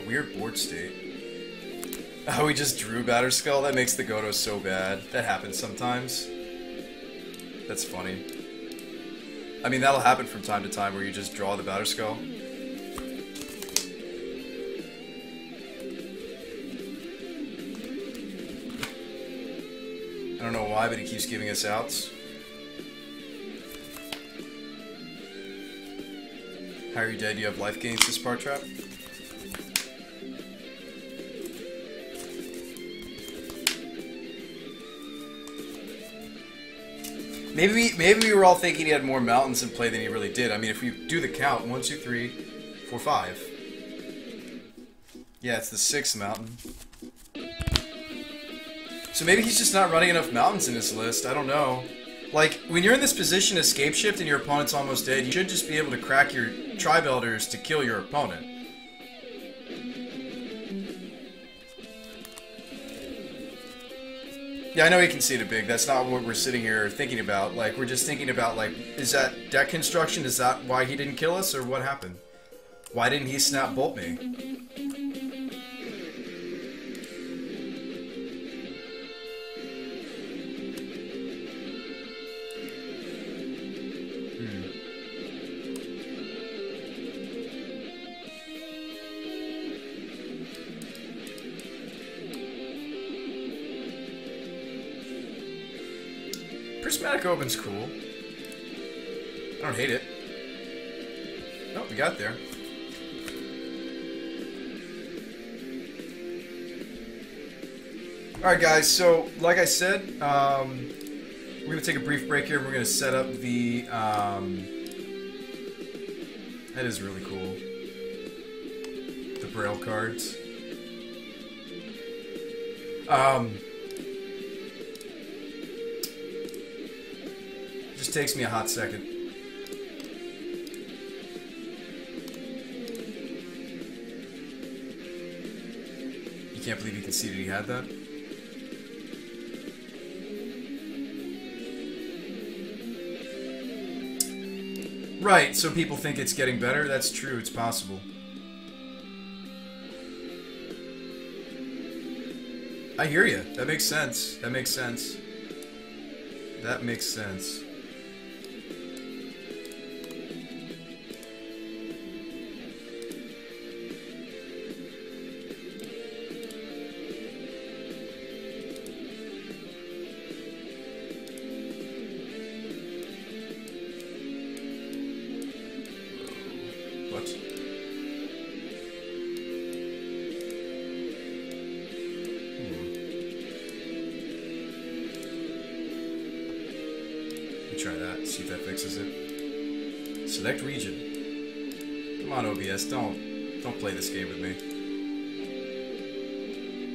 weird board state. Oh, we just drew Batterskull? That makes the Goto so bad. That happens sometimes. That's funny. I mean, that'll happen from time to time where you just draw the Batterskull. I don't know why, but he keeps giving us outs. How are you dead? Do you have life gains this part trap? Maybe we were all thinking he had more mountains in play than he really did. I mean, if we do the count, 1, 2, 3, 4, 5. Yeah, it's the 6th mountain. So maybe he's just not running enough mountains in his list. I don't know. Like, when you're in this position, escape shift, and your opponent's almost dead, you should just be able to crack your Tribe Elders to kill your opponent. Yeah, I know he conceded big. That's not what we're sitting here thinking about. Like, we're just thinking about, like, is that deck construction? Is that why he didn't kill us, or what happened? Why didn't he snap bolt me? Prismatic Open's cool. I don't hate it. Oh, we got there. Alright guys, so like I said, we're going to take a brief break here. We're going to set up the... that is really cool. The Braille cards. Just takes me a hot second. You can't believe he conceded he had that? Right, so people think it's getting better? That's true, it's possible. I hear you. That makes sense. That makes sense. That makes sense. Try that, see if that fixes it. Select region. Come on, OBS, don't play this game with me.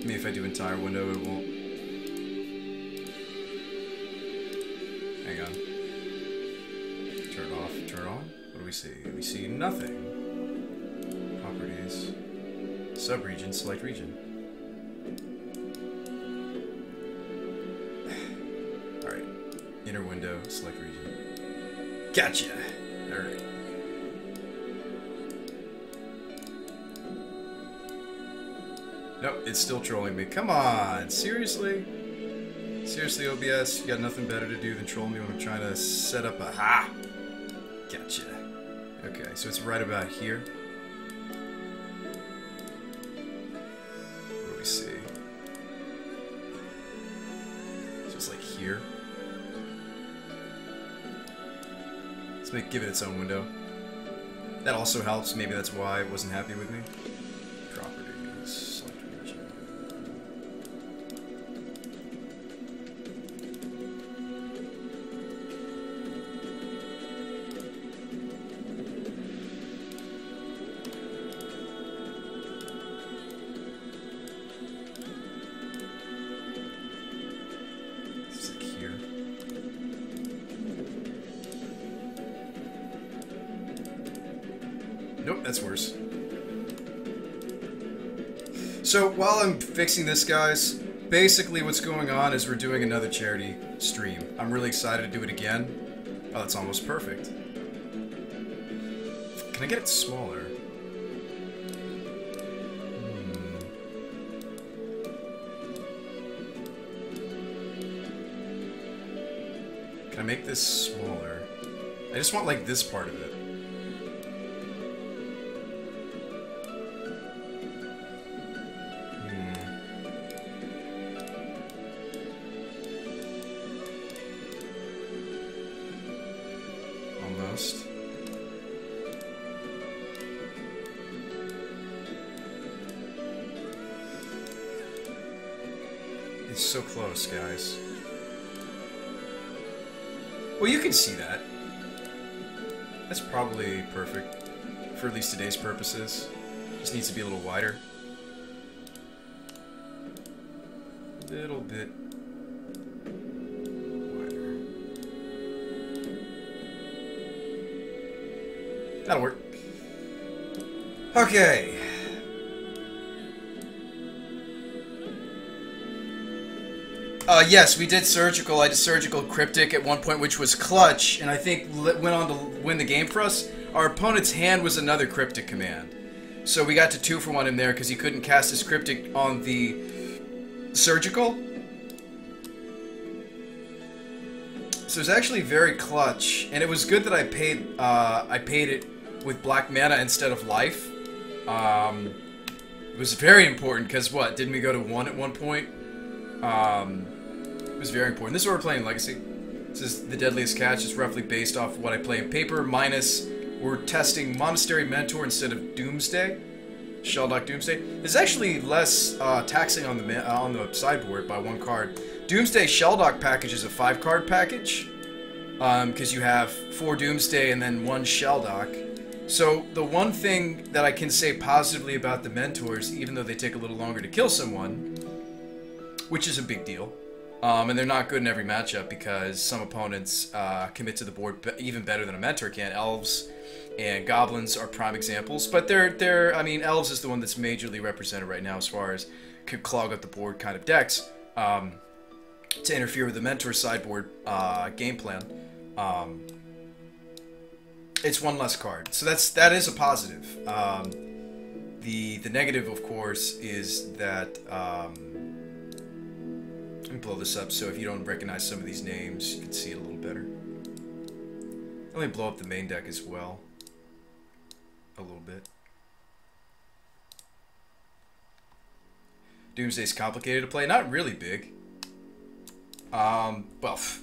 Maybe if I do entire window, it won't. Hang on. Turn it off, turn it on. What do we see? We see nothing. Properties. Subregion, select region. Inner window, select region. Gotcha! Alright. Nope, it's still trolling me. Come on! Seriously? Seriously, OBS? You got nothing better to do than troll me when I'm trying to set up a... Ha! Gotcha. Okay, so it's right about here. What do we see? So it's like here. Give it its own window. That also helps. Maybe that's why it wasn't happy with me. Properties. Select region. It's like here. Nope, that's worse. So, while I'm fixing this, guys, basically what's going on is we're doing another charity stream. I'm really excited to do it again. Oh, that's almost perfect. Can I get it smaller? Can I make this smaller? I just want, like, this part of it. Almost. It's so close, guys. Well, you can see that. That's probably perfect for at least today's purposes. Just needs to be a little wider. A little bit wider. That'll work. Okay. Yes, we did surgical. I did surgical cryptic at one point, which was clutch, and I think went on to win the game for us. Our opponent's hand was another cryptic command, so we got to 2 for 1 in there because he couldn't cast his cryptic on the surgical. So it was actually very clutch, and it was good that I paid it with black mana instead of life. It was very important because what? Didn't we go to 1 at one point? It was very important. This is what we're playing Legacy. This is the Deadliest Catch. It's roughly based off what I play in paper, minus we're testing Monastery Mentor instead of Doomsday. Shelldock Doomsday. It's actually less taxing on the sideboard by 1 card. Doomsday Shelldock package is a 5-card package because you have 4 Doomsday and then 1 Shelldock. So the one thing that I can say positively about the Mentors, even though they take a little longer to kill someone, which is a big deal, and they're not good in every matchup because some opponents commit to the board even better than a Mentor can. Elves and Goblins are prime examples, but I mean, Elves is the one that's majorly represented right now as far as could clog up the board kind of decks to interfere with the Mentor sideboard game plan. It's 1 less card, so that is a positive. The negative, of course, is that let me blow this up so if you don't recognize some of these names, you can see it a little better. Let me blow up the main deck as well. A little bit. Doomsday's complicated to play. Not really big. Well,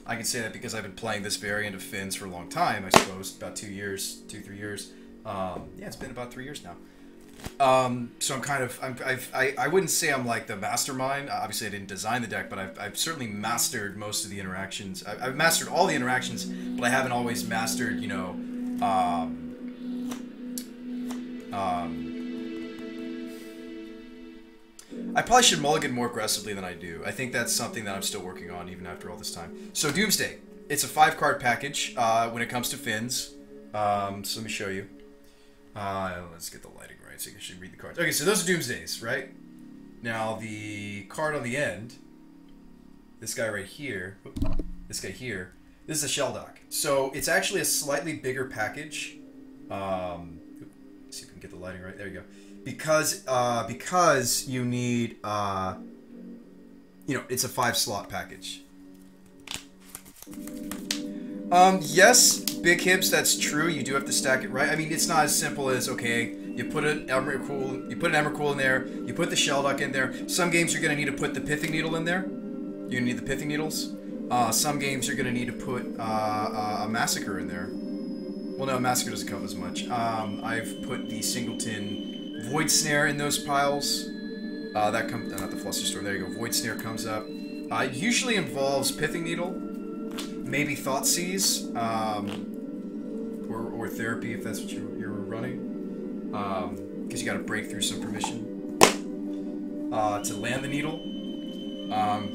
I can say that because I've been playing this variant of Finns for a long time, I suppose. About 2 years, 2-3 years. Yeah, it's been about 3 years now. So I'm kind of, I wouldn't say I'm like the mastermind. Obviously I didn't design the deck, but I've certainly mastered most of the interactions. I've mastered all the interactions, but I haven't always mastered, you know, I probably should mulligan more aggressively than I do. I think that's something that I'm still working on even after all this time. So Doomsday, it's a 5-card package when it comes to Finns. So let me show you. Let's get the lighting right so you can actually read the cards. Okay, so those are Doomsdays, right? Now the card on the end, this guy right here, this guy here, this is a Shelldock. So it's actually a slightly bigger package. Let's see if we can get the lighting right. There you go. Because you need, you know, it's a 5-slot package. Yes, Big Hips, that's true. You do have to stack it right. I mean, it's not as simple as, okay, you put an Emrakul in there, you put the Shelldock in there. Some games you're going to need to put the Pithing Needle in there. You're going to need the Pithing Needles. Some games you're going to need to put a Massacre in there. Well, no, Massacre doesn't come as much. I've put the Singleton Void Snare in those piles. That comes, not the Flusterstorm, there you go. Void Snare comes up. It usually involves Pithing Needle, maybe Thoughtseize, or Therapy if that's what you're running. Because you got to break through some permission to land the needle.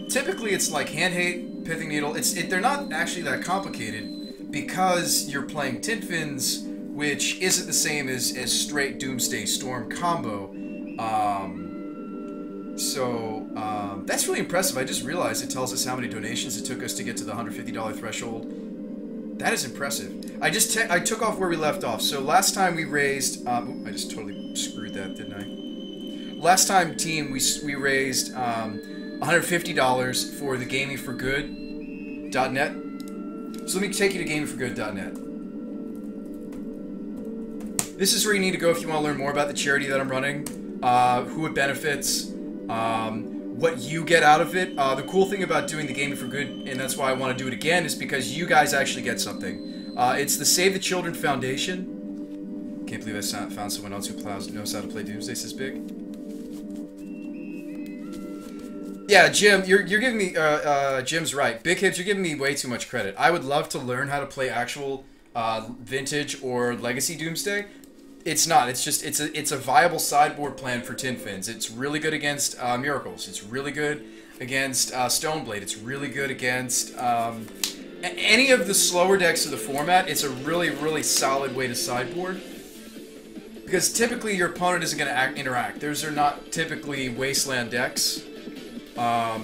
Typically it's like Hand Hate, Pithing Needle. They're not actually that complicated because you're playing Tinfins, which isn't the same as straight Doomsday Storm combo. That's really impressive. I just realized it tells us how many donations it took us to get to the $150 threshold. That is impressive. I took off where we left off. So last time we raised... I just totally screwed that, didn't I? Last time, team, we raised $150 for the gamingforgood.net. So let me take you to gamingforgood.net. This is where you need to go if you want to learn more about the charity that I'm running, who it benefits, what you get out of it. The cool thing about doing the Gaming for Good, and that's why I want to do it again, is because you guys actually get something. It's the Save the Children Foundation. Can't believe I found someone else who knows how to play Doomsday this big. Yeah, Jim, you're giving me, Jim's right. Big Hips, you're giving me way too much credit. I would love to learn how to play actual vintage or legacy Doomsday. It's not. It's just it's a viable sideboard plan for Tin Fins. It's really good against Miracles. It's really good against Stoneblade. It's really good against any of the slower decks of the format. It's a really solid way to sideboard, because typically your opponent isn't going to interact. Those are not typically Wasteland decks. So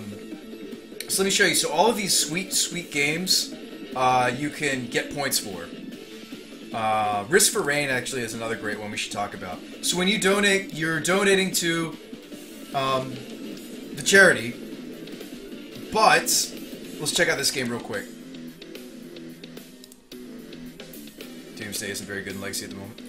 let me show you. So all of these sweet games you can get points for. Risk for Rain actually is another great one we should talk about. So when you donate, you're donating to the charity, but let's check out this game real quick. Doomsday isn't very good in Legacy at the moment.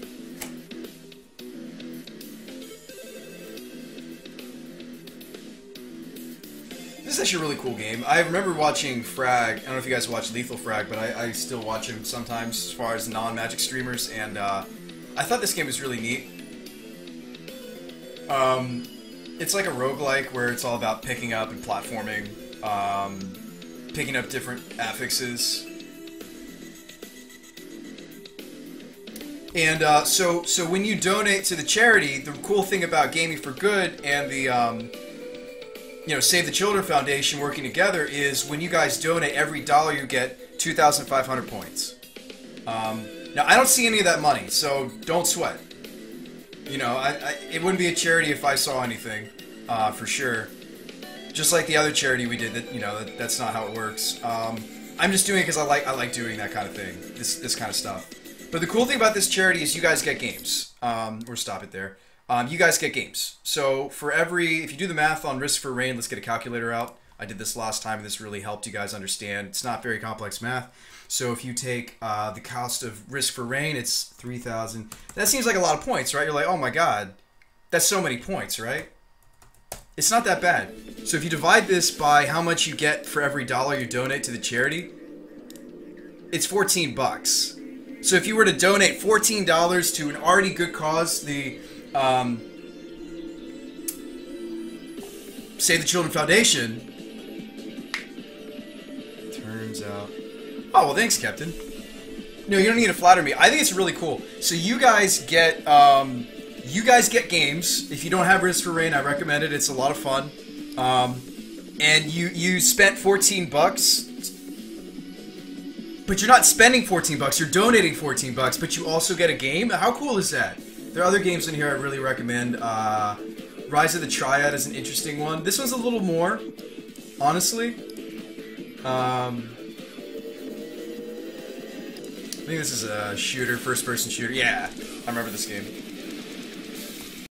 This is actually a really cool game. I remember watching Frag. I don't know if you guys watch Lethal Frag, but I still watch him sometimes as far as non-Magic streamers, and I thought this game was really neat. It's like a roguelike where it's all about picking up and platforming, picking up different affixes. And so when you donate to the charity, the cool thing about Gaming for Good and the Save the Children Foundation working together is when you guys donate, every dollar you get 2,500 points. Now, I don't see any of that money, so don't sweat. You know, it wouldn't be a charity if I saw anything, for sure. Just like the other charity we did, that's not how it works. I'm just doing it because I like doing that kind of thing, this kind of stuff. But the cool thing about this charity is you guys get games. Or stop it there. You guys get games. So for if you do the math on Risk for Rain, let's get a calculator out. I did this last time, and this really helped you guys understand. It's not very complex math. So if you take the cost of Risk for Rain, it's 3,000. That seems like a lot of points, right? You're like, oh my god, that's so many points, right? It's not that bad. So if you divide this by how much you get for every dollar you donate to the charity, it's 14 bucks. So if you were to donate $14 to an already good cause, the Save the Children Foundation, turns out... Oh, well, thanks, Captain. No, you don't need to flatter me. I think it's really cool. So you guys get games. If you don't have Risk for Rain, I recommend it. It's a lot of fun. And you spent 14 bucks, but you're not spending 14 bucks. You're donating 14 bucks, but you also get a game. How cool is that? There are other games in here I really recommend. Rise of the Triad is an interesting one. This one's a little more, honestly. I think this is a shooter, first-person shooter. Yeah, I remember this game.